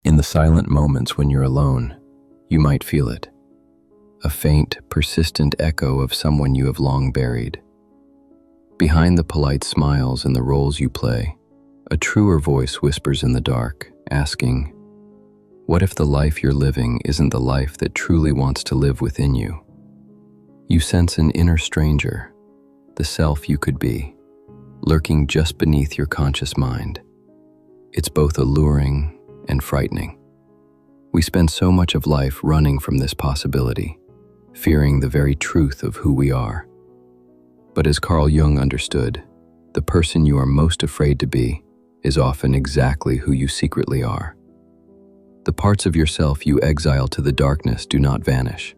In the silent moments when you're alone, you might feel it. A faint, persistent echo of someone you have long buried. Behind the polite smiles and the roles you play, a truer voice whispers in the dark, asking, what if the life you're living isn't the life that truly wants to live within you? You sense an inner stranger, the self you could be, lurking just beneath your conscious mind. It's both alluring and frightening. We spend so much of life running from this possibility, fearing the very truth of who we are. But as Carl Jung understood, the person you are most afraid to be is often exactly who you secretly are. The parts of yourself you exile to the darkness do not vanish.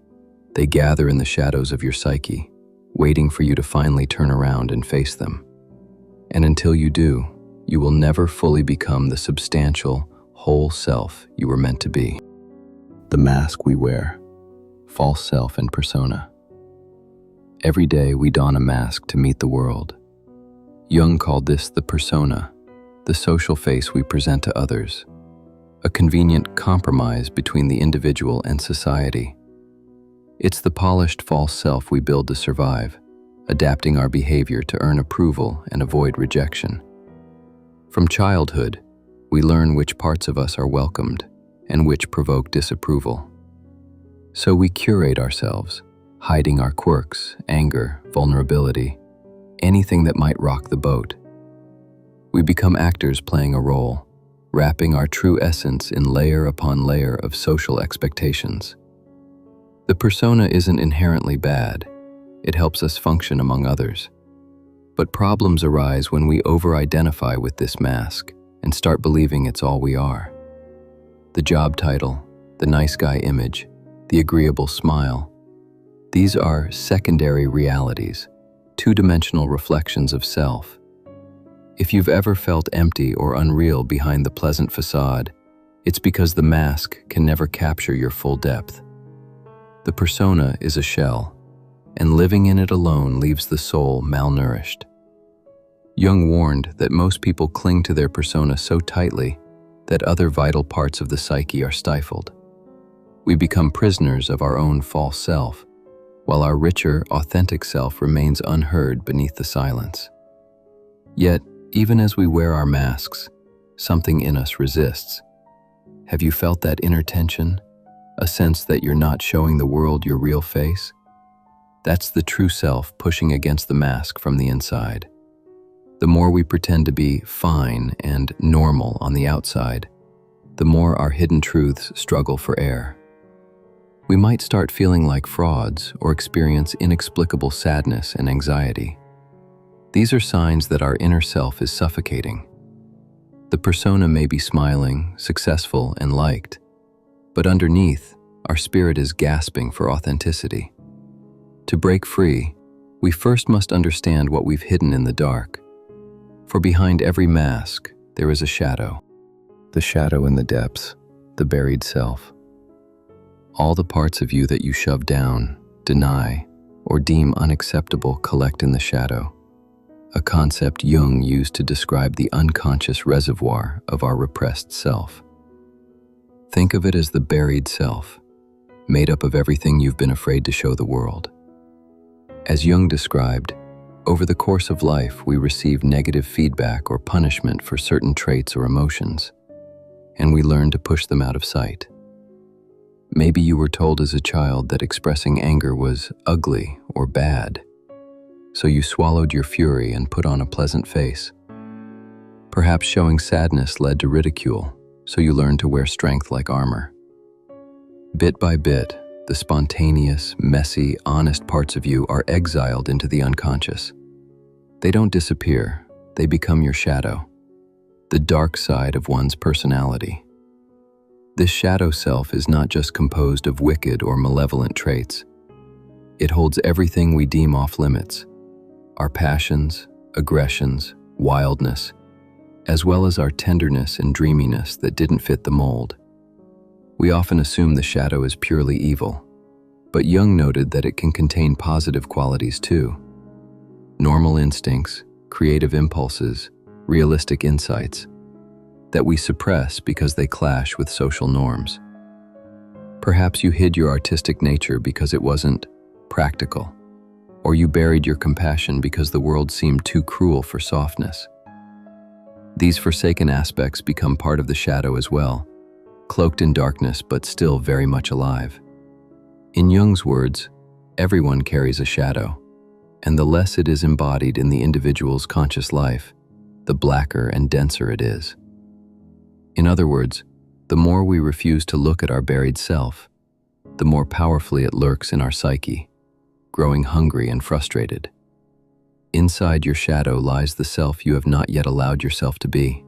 They gather in the shadows of your psyche, waiting for you to finally turn around and face them. And until you do, you will never fully become the substantial, whole self you were meant to be. The mask we wear, false self and persona. Every day we don a mask to meet the world. Jung called this the persona, the social face we present to others, a convenient compromise between the individual and society. It's the polished false self we build to survive, adapting our behavior to earn approval and avoid rejection. From childhood, we learn which parts of us are welcomed and which provoke disapproval. So we curate ourselves, hiding our quirks, anger, vulnerability, anything that might rock the boat. We become actors playing a role, wrapping our true essence in layer upon layer of social expectations. The persona isn't inherently bad. It helps us function among others. But problems arise when we over-identify with this mask and start believing it's all we are. The job title, the nice guy image, the agreeable smile. These are secondary realities, two-dimensional reflections of self. If you've ever felt empty or unreal behind the pleasant facade, it's because the mask can never capture your full depth. The persona is a shell, and living in it alone leaves the soul malnourished. Jung warned that most people cling to their persona so tightly that other vital parts of the psyche are stifled. We become prisoners of our own false self, while our richer, authentic self remains unheard beneath the silence. Yet, even as we wear our masks, something in us resists. Have you felt that inner tension? A sense that you're not showing the world your real face? That's the true self pushing against the mask from the inside. The more we pretend to be fine and normal on the outside, the more our hidden truths struggle for air. We might start feeling like frauds or experience inexplicable sadness and anxiety. These are signs that our inner self is suffocating. The persona may be smiling, successful, and liked, but underneath, our spirit is gasping for authenticity. To break free, we first must understand what we've hidden in the dark. For behind every mask, there is a shadow. The shadow in the depths, the buried self. All the parts of you that you shove down, deny, or deem unacceptable collect in the shadow. A concept Jung used to describe the unconscious reservoir of our repressed self. Think of it as the buried self, made up of everything you've been afraid to show the world. As Jung described, over the course of life we receive negative feedback or punishment for certain traits or emotions, and we learn to push them out of sight. Maybe you were told as a child that expressing anger was ugly or bad, so you swallowed your fury and put on a pleasant face. Perhaps showing sadness led to ridicule, so you learned to wear strength like armor. Bit by bit, the spontaneous, messy, honest parts of you are exiled into the unconscious. They don't disappear, they become your shadow, the dark side of one's personality. This shadow self is not just composed of wicked or malevolent traits. It holds everything we deem off limits, our passions, aggressions, wildness, as well as our tenderness and dreaminess that didn't fit the mold. We often assume the shadow is purely evil, but Jung noted that it can contain positive qualities too. Normal instincts, creative impulses, realistic insights. that we suppress because they clash with social norms. Perhaps you hid your artistic nature because it wasn't practical, or you buried your compassion because the world seemed too cruel for softness. These forsaken aspects become part of the shadow as well, cloaked in darkness but still very much alive. In Jung's words, everyone carries a shadow, and the less it is embodied in the individual's conscious life, the blacker and denser it is. In other words, the more we refuse to look at our buried self, the more powerfully it lurks in our psyche, growing hungry and frustrated. Inside your shadow lies the self you have not yet allowed yourself to be.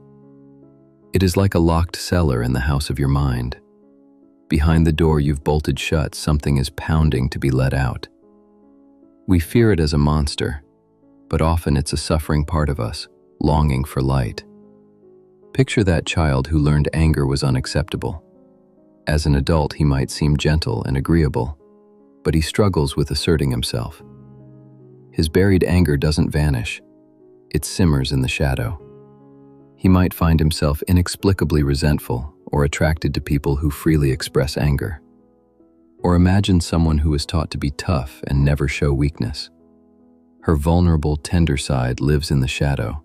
It is like a locked cellar in the house of your mind. Behind the door you've bolted shut, something is pounding to be let out. We fear it as a monster, but often it's a suffering part of us, longing for light. Picture that child who learned anger was unacceptable. As an adult, he might seem gentle and agreeable, but he struggles with asserting himself. His buried anger doesn't vanish. It simmers in the shadow. He might find himself inexplicably resentful or attracted to people who freely express anger. Or imagine someone who is taught to be tough and never show weakness. Her vulnerable, tender side lives in the shadow,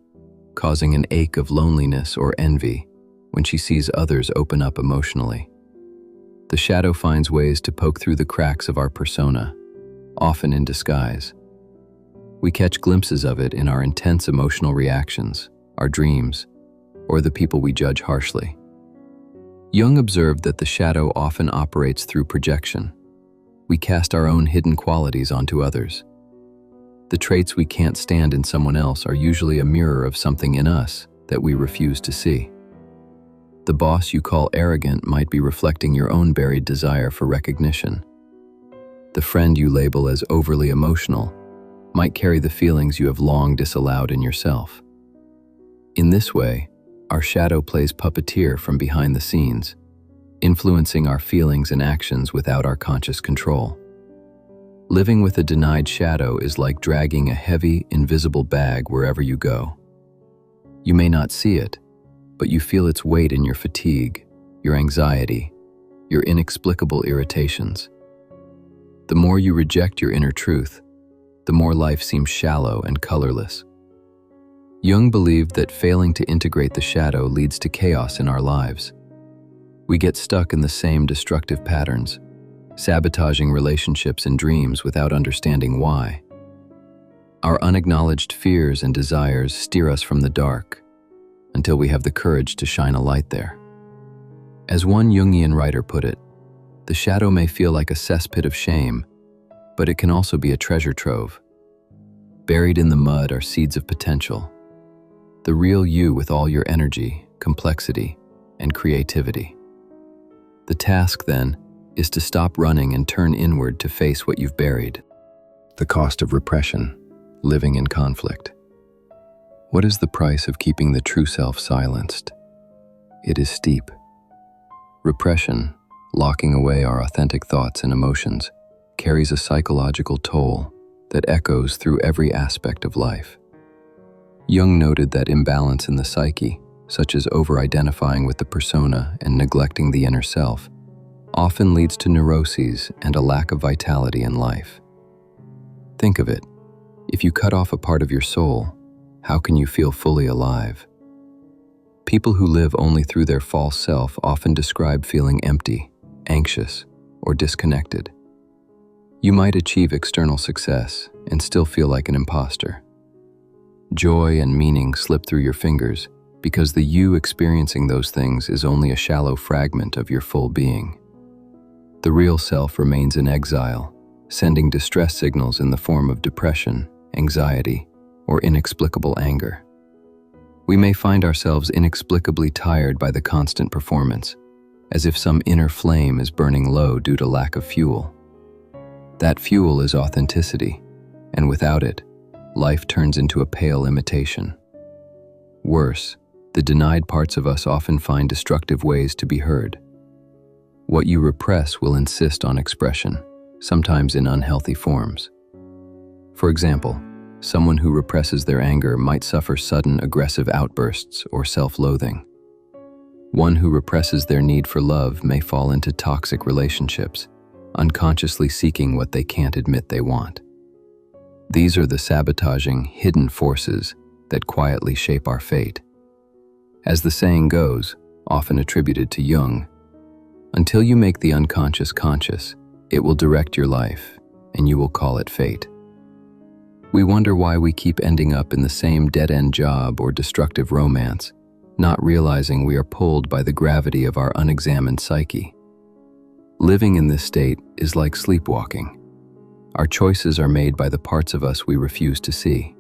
causing an ache of loneliness or envy when she sees others open up emotionally. The shadow finds ways to poke through the cracks of our persona, often in disguise. We catch glimpses of it in our intense emotional reactions, our dreams, or the people we judge harshly. Jung observed that the shadow often operates through projection. We cast our own hidden qualities onto others. The traits we can't stand in someone else are usually a mirror of something in us that we refuse to see. The boss you call arrogant might be reflecting your own buried desire for recognition. The friend you label as overly emotional might carry the feelings you have long disallowed in yourself. In this way, our shadow plays puppeteer from behind the scenes, influencing our feelings and actions without our conscious control. Living with a denied shadow is like dragging a heavy, invisible bag wherever you go. You may not see it, but you feel its weight in your fatigue, your anxiety, your inexplicable irritations. The more you reject your inner truth, the more life seems shallow and colorless. Jung believed that failing to integrate the shadow leads to chaos in our lives. We get stuck in the same destructive patterns, sabotaging relationships and dreams without understanding why. Our unacknowledged fears and desires steer us from the dark until we have the courage to shine a light there. As one Jungian writer put it, the shadow may feel like a cesspit of shame, but it can also be a treasure trove. Buried in the mud are seeds of potential, the real you with all your energy, complexity, and creativity. The task, then, is to stop running and turn inward to face what you've buried. The cost of repression, living in conflict. What is the price of keeping the true self silenced? It is steep. Repression, locking away our authentic thoughts and emotions, carries a psychological toll that echoes through every aspect of life. Jung noted that imbalance in the psyche, such as over-identifying with the persona and neglecting the inner self, often leads to neuroses and a lack of vitality in life. Think of it. If you cut off a part of your soul, how can you feel fully alive? People who live only through their false self often describe feeling empty, anxious, or disconnected. You might achieve external success and still feel like an imposter. Joy and meaning slip through your fingers because the you experiencing those things is only a shallow fragment of your full being. The real self remains in exile, sending distress signals in the form of depression, anxiety, or inexplicable anger. We may find ourselves inexplicably tired by the constant performance, as if some inner flame is burning low due to lack of fuel. That fuel is authenticity, and without it, life turns into a pale imitation. Worse, the denied parts of us often find destructive ways to be heard. What you repress will insist on expression, sometimes in unhealthy forms. For example, Someone who represses their anger might suffer sudden aggressive outbursts or self-loathing. One who represses their need for love may fall into toxic relationships, unconsciously seeking what they can't admit they want. These are the sabotaging, hidden forces that quietly shape our fate. As the saying goes, often attributed to Jung, until you make the unconscious conscious, it will direct your life, and you will call it fate. We wonder why we keep ending up in the same dead-end job or destructive romance, not realizing we are pulled by the gravity of our unexamined psyche. Living in this state is like sleepwalking. Our choices are made by the parts of us we refuse to see.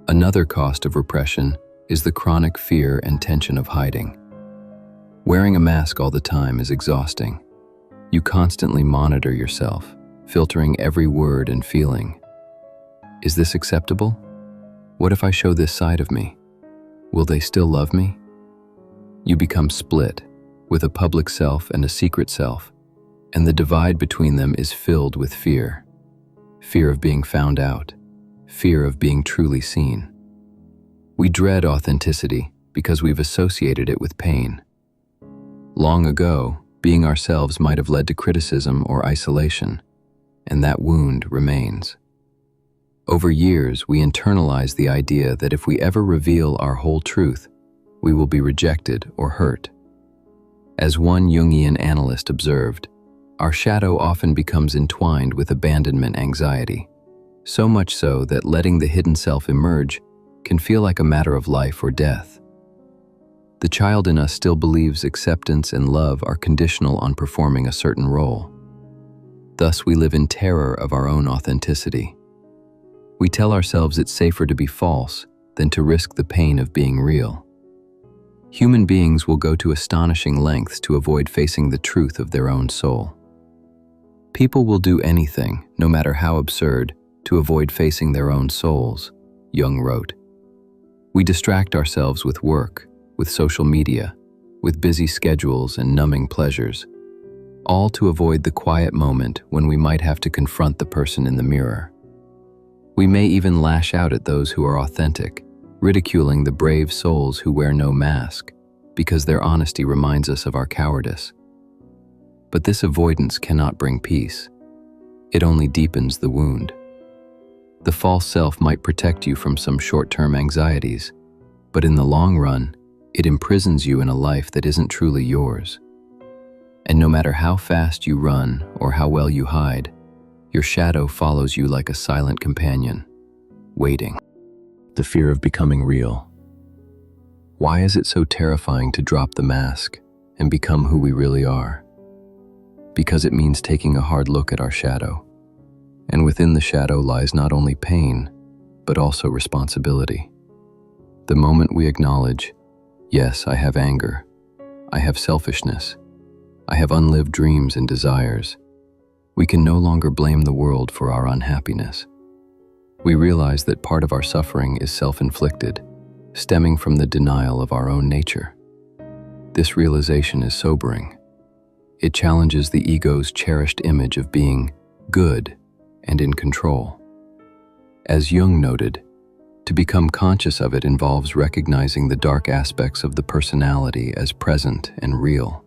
Another cost of repression is the chronic fear and tension of hiding. Wearing a mask all the time is exhausting. You constantly monitor yourself, filtering every word and feeling. Is this acceptable? What if I show this side of me? Will they still love me? You become split, with a public self and a secret self, and the divide between them is filled with fear. Fear of being found out, fear of being truly seen. We dread authenticity because we've associated it with pain. Long ago, being ourselves might have led to criticism or isolation, and that wound remains. Over years, we internalize the idea that if we ever reveal our whole truth, we will be rejected or hurt. As one Jungian analyst observed, our shadow often becomes entwined with abandonment anxiety, so much so that letting the hidden self emerge can feel like a matter of life or death. The child in us still believes acceptance and love are conditional on performing a certain role. Thus, we live in terror of our own authenticity. We tell ourselves it's safer to be false than to risk the pain of being real. Human beings will go to astonishing lengths to avoid facing the truth of their own soul. People will do anything, no matter how absurd, to avoid facing their own souls, Jung wrote. We distract ourselves with work, with social media, with busy schedules and numbing pleasures, all to avoid the quiet moment when we might have to confront the person in the mirror. We may even lash out at those who are authentic, ridiculing the brave souls who wear no mask, because their honesty reminds us of our cowardice. But this avoidance cannot bring peace. It only deepens the wound. The false self might protect you from some short-term anxieties, but in the long run, it imprisons you in a life that isn't truly yours. And no matter how fast you run or how well you hide, your shadow follows you like a silent companion, waiting. The fear of becoming real. Why is it so terrifying to drop the mask and become who we really are? Because it means taking a hard look at our shadow. And within the shadow lies not only pain, but also responsibility. The moment we acknowledge, yes, I have anger, I have selfishness, I have unlived dreams and desires, we can no longer blame the world for our unhappiness. We realize that part of our suffering is self-inflicted, stemming from the denial of our own nature. This realization is sobering. It challenges the ego's cherished image of being good and in control. As Jung noted, to become conscious of it involves recognizing the dark aspects of the personality as present and real.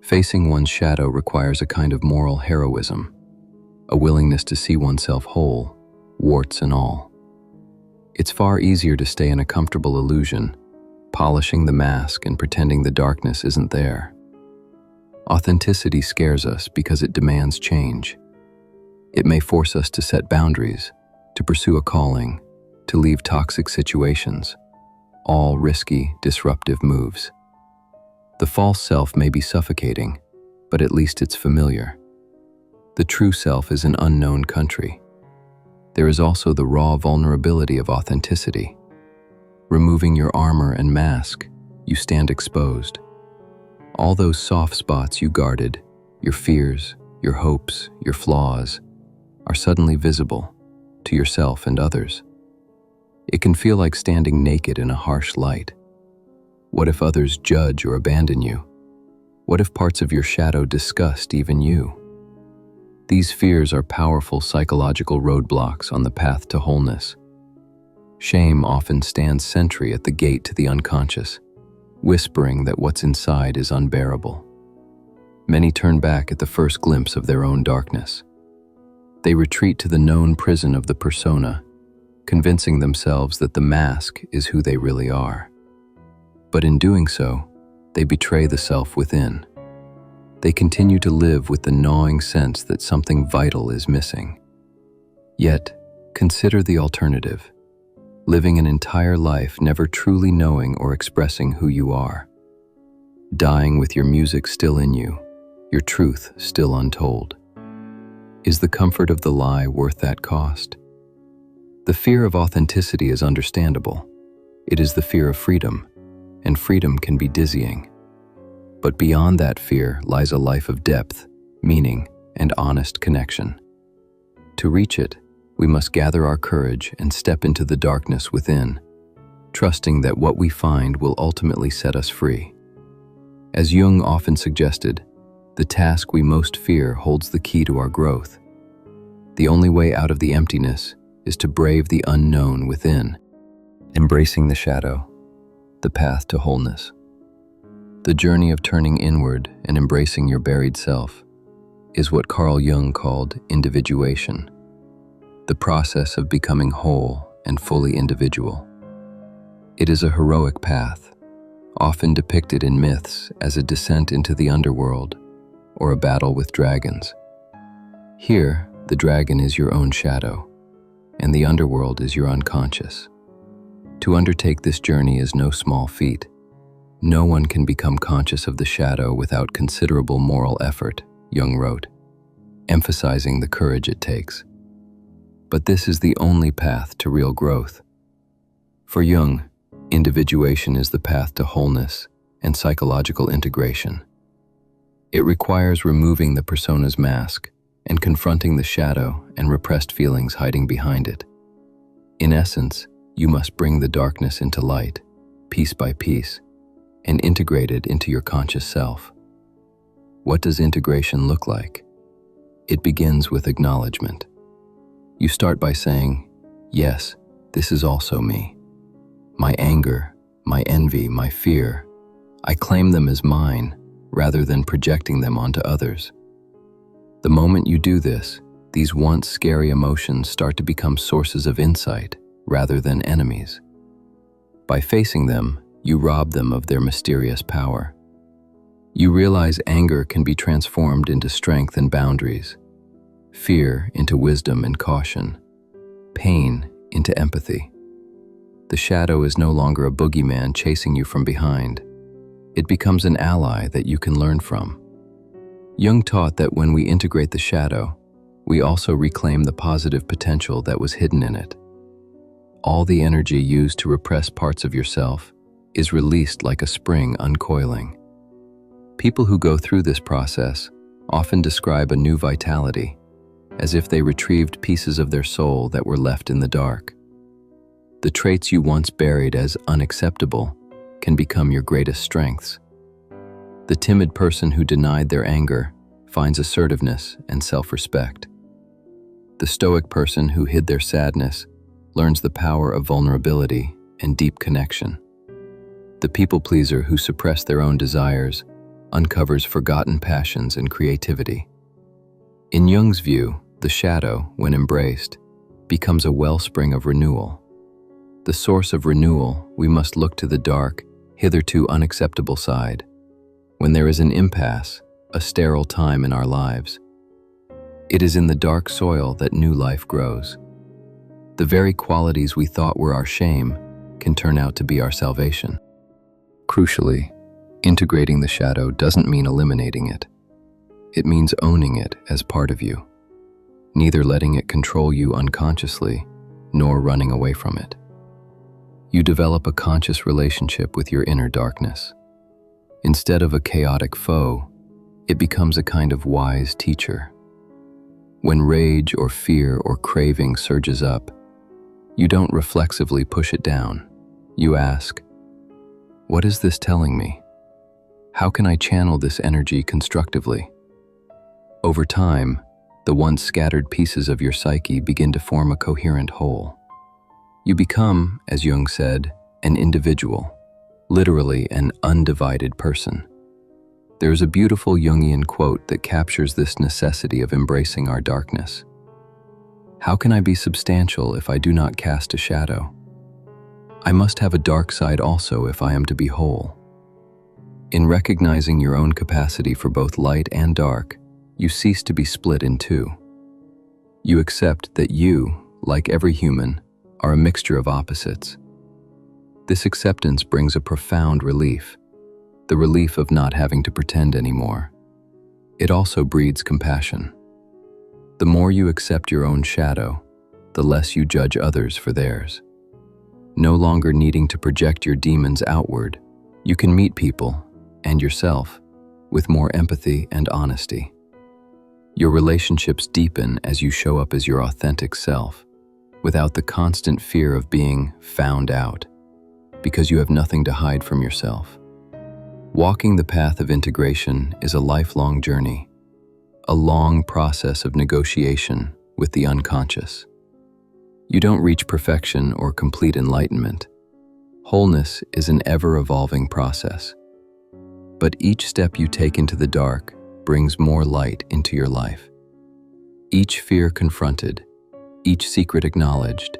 Facing one's shadow requires a kind of moral heroism, a willingness to see oneself whole, warts and all. It's far easier to stay in a comfortable illusion, polishing the mask and pretending the darkness isn't there. Authenticity scares us because it demands change. It may force us to set boundaries, to pursue a calling, to leave toxic situations, all risky, disruptive moves. The false self may be suffocating, but at least it's familiar. The true self is an unknown country. There is also the raw vulnerability of authenticity. Removing your armor and mask, you stand exposed. All those soft spots you guarded, your fears, your hopes, your flaws, are suddenly visible to yourself and others. It can feel like standing naked in a harsh light. What if others judge or abandon you? What if parts of your shadow disgust even you? These fears are powerful psychological roadblocks on the path to wholeness. Shame often stands sentry at the gate to the unconscious. whispering that what's inside is unbearable. Many turn back at the first glimpse of their own darkness. They retreat to the known prison of the persona, convincing themselves that the mask is who they really are. But in doing so, they betray the self within. They continue to live with the gnawing sense that something vital is missing. Yet, consider the alternative: living an entire life never truly knowing or expressing who you are. Dying with your music still in you, your truth still untold. Is the comfort of the lie worth that cost? The fear of authenticity is understandable. It is the fear of freedom, and freedom can be dizzying. But beyond that fear lies a life of depth, meaning, and honest connection. To reach it, we must gather our courage and step into the darkness within, trusting that what we find will ultimately set us free. As Jung often suggested, the task we most fear holds the key to our growth. The only way out of the emptiness is to brave the unknown within, embracing the shadow, the path to wholeness. The journey of turning inward and embracing your buried self is what Carl Jung called individuation, the process of becoming whole and fully individual. It is a heroic path, often depicted in myths as a descent into the underworld or a battle with dragons. Here, the dragon is your own shadow, and the underworld is your unconscious. To undertake this journey is no small feat. No one can become conscious of the shadow without considerable moral effort, Jung wrote, emphasizing the courage it takes. But this is the only path to real growth. For Jung, individuation is the path to wholeness and psychological integration. It requires removing the persona's mask and confronting the shadow and repressed feelings hiding behind it. In essence, you must bring the darkness into light, piece by piece, and integrate it into your conscious self. What does integration look like? It begins with acknowledgement. You start by saying, yes, this is also me. My anger, my envy, my fear, I claim them as mine rather than projecting them onto others. The moment you do this, these once scary emotions start to become sources of insight rather than enemies. By facing them, you rob them of their mysterious power. You realize anger can be transformed into strength and boundaries, fear into wisdom and caution, pain into empathy. The shadow is no longer a boogeyman chasing you from behind. It becomes an ally that you can learn from. Jung taught that when we integrate the shadow, we also reclaim the positive potential that was hidden in it. All the energy used to repress parts of yourself is released like a spring uncoiling. People who go through this process often describe a new vitality, as if they retrieved pieces of their soul that were left in the dark. The traits you once buried as unacceptable can become your greatest strengths. The timid person who denied their anger finds assertiveness and self-respect. The stoic person who hid their sadness learns the power of vulnerability and deep connection. The people pleaser who suppressed their own desires uncovers forgotten passions and creativity. In Jung's view, the shadow, when embraced, becomes a wellspring of renewal. The source of renewal, we must look to the dark, hitherto unacceptable side. When there is an impasse, a sterile time in our lives, it is in the dark soil that new life grows. The very qualities we thought were our shame can turn out to be our salvation. Crucially, integrating the shadow doesn't mean eliminating it. It means owning it as part of you, neither letting it control you unconsciously, nor running away from it. You develop a conscious relationship with your inner darkness. Instead of a chaotic foe, it becomes a kind of wise teacher. When rage or fear or craving surges up, you don't reflexively push it down. You ask, what is this telling me? How can I channel this energy constructively? Over time, the once scattered pieces of your psyche begin to form a coherent whole. You become, as Jung said, an individual, literally an undivided person. There is a beautiful Jungian quote that captures this necessity of embracing our darkness. How can I be substantial if I do not cast a shadow? I must have a dark side also if I am to be whole. In recognizing your own capacity for both light and dark, you cease to be split in two. You accept that you, like every human, are a mixture of opposites. This acceptance brings a profound relief, the relief of not having to pretend anymore. It also breeds compassion. The more you accept your own shadow, the less you judge others for theirs. No longer needing to project your demons outward, you can meet people, and yourself, with more empathy and honesty. Your relationships deepen as you show up as your authentic self, without the constant fear of being found out, because you have nothing to hide from yourself. Walking the path of integration is a lifelong journey, a long process of negotiation with the unconscious. You don't reach perfection or complete enlightenment. Wholeness is an ever-evolving process. But each step you take into the dark brings more light into your life. Each fear confronted, each secret acknowledged,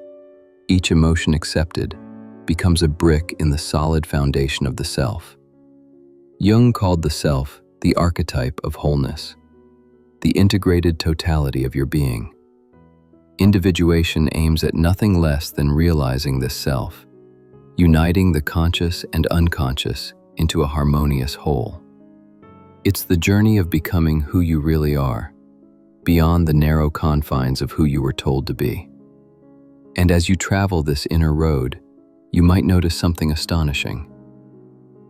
each emotion accepted becomes a brick in the solid foundation of the self. Jung called the self the archetype of wholeness, the integrated totality of your being. Individuation aims at nothing less than realizing this self, uniting the conscious and unconscious into a harmonious whole. It's the journey of becoming who you really are, beyond the narrow confines of who you were told to be. And as you travel this inner road, you might notice something astonishing.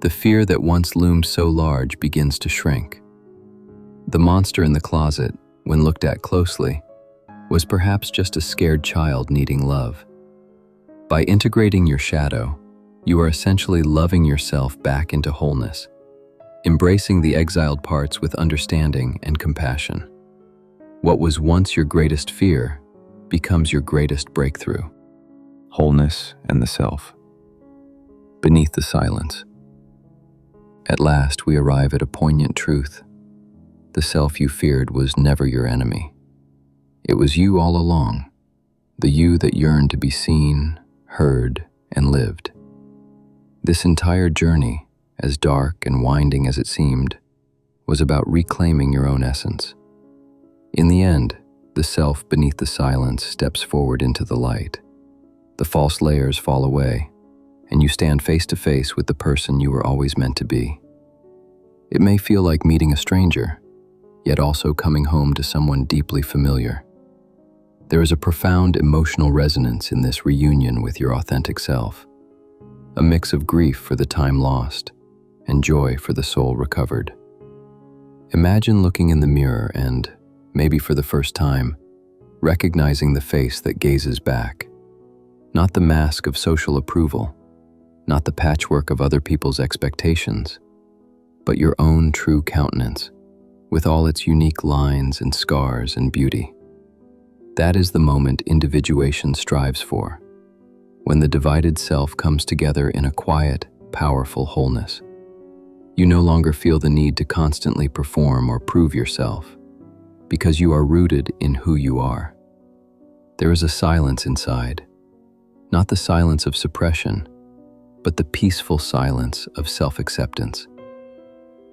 The fear that once loomed so large begins to shrink. The monster in the closet, when looked at closely, was perhaps just a scared child needing love. By integrating your shadow, you are essentially loving yourself back into wholeness, embracing the exiled parts with understanding and compassion. What was once your greatest fear becomes your greatest breakthrough. Wholeness and the self. Beneath the silence. At last we arrive at a poignant truth. The self you feared was never your enemy. It was you all along, the you that yearned to be seen, heard, and lived. This entire journey, as dark and winding as it seemed, was about reclaiming your own essence. In the end, the self beneath the silence steps forward into the light. The false layers fall away, and you stand face to face with the person you were always meant to be. It may feel like meeting a stranger, yet also coming home to someone deeply familiar. There is a profound emotional resonance in this reunion with your authentic self, a mix of grief for the time lost and joy for the soul recovered. Imagine looking in the mirror and, maybe for the first time, recognizing the face that gazes back. Not the mask of social approval, not the patchwork of other people's expectations, but your own true countenance, with all its unique lines and scars and beauty. That is the moment individuation strives for, when the divided self comes together in a quiet, powerful wholeness. You no longer feel the need to constantly perform or prove yourself, because you are rooted in who you are. There is a silence inside, not the silence of suppression, but the peaceful silence of self-acceptance.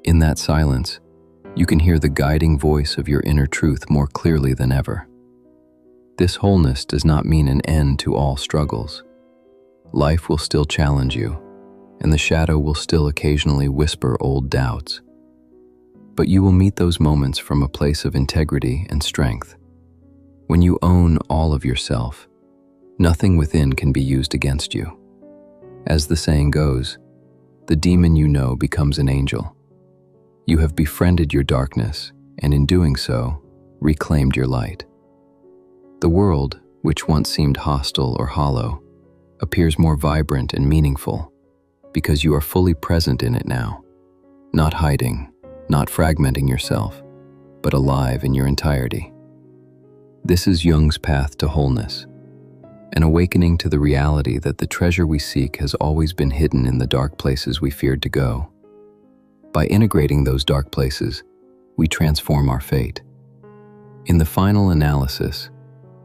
In that silence, you can hear the guiding voice of your inner truth more clearly than ever. This wholeness does not mean an end to all struggles. Life will still challenge you, and the shadow will still occasionally whisper old doubts. But you will meet those moments from a place of integrity and strength. When you own all of yourself, nothing within can be used against you. As the saying goes, the demon you know becomes an angel. You have befriended your darkness, and in doing so, reclaimed your light. The world, which once seemed hostile or hollow, appears more vibrant and meaningful because you are fully present in it now, not hiding, not fragmenting yourself, but alive in your entirety. This is Jung's path to wholeness. an awakening to the reality that the treasure we seek has always been hidden in the dark places we feared to go. By integrating those dark places, we transform our fate. In the final analysis,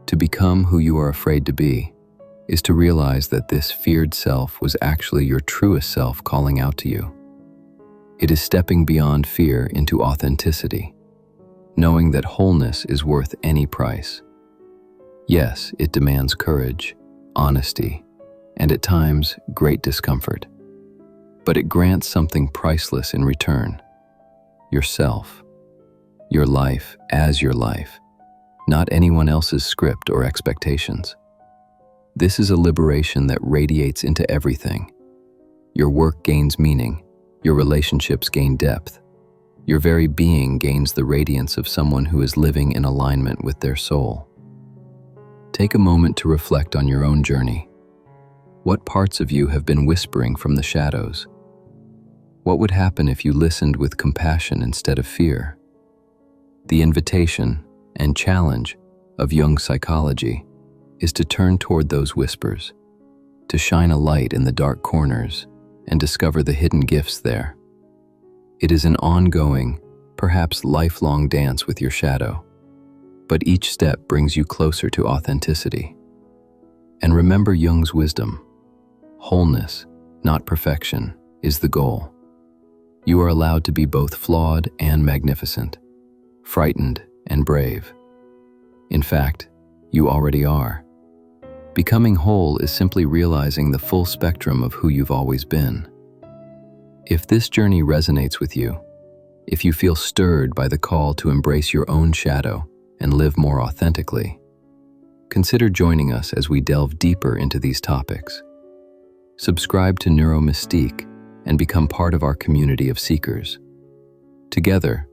to become who you are afraid to be is to realize that this feared self was actually your truest self calling out to you. It is stepping beyond fear into authenticity, knowing that wholeness is worth any price. Yes, it demands courage, honesty, and at times great discomfort. But it grants something priceless in return: yourself, your life as your life, not anyone else's script or expectations. This is a liberation that radiates into everything. Your work gains meaning, your relationships gain depth, your very being gains the radiance of someone who is living in alignment with their soul. Take a moment to reflect on your own journey. What parts of you have been whispering from the shadows? What would happen if you listened with compassion instead of fear? The invitation and challenge of Jung's psychology is to turn toward those whispers, to shine a light in the dark corners and discover the hidden gifts there. It is an ongoing, perhaps lifelong dance with your shadow, but each step brings you closer to authenticity. And remember Jung's wisdom: wholeness, not perfection, is the goal. You are allowed to be both flawed and magnificent, frightened and brave. In fact, you already are. Becoming whole is simply realizing the full spectrum of who you've always been. If this journey resonates with you, if you feel stirred by the call to embrace your own shadow and live more authentically, consider joining us as we delve deeper into these topics. Subscribe to Neuromystique and become part of our community of seekers. Together,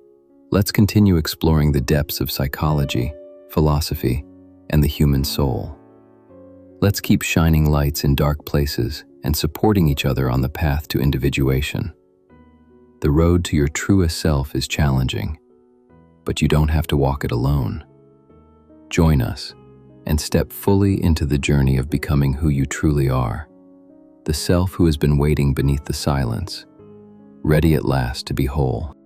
let's continue exploring the depths of psychology, philosophy, and the human soul. Let's keep shining lights in dark places and supporting each other on the path to individuation. The road to your truest self is challenging, but you don't have to walk it alone. Join us and step fully into the journey of becoming who you truly are, the self who has been waiting beneath the silence, ready at last to be whole.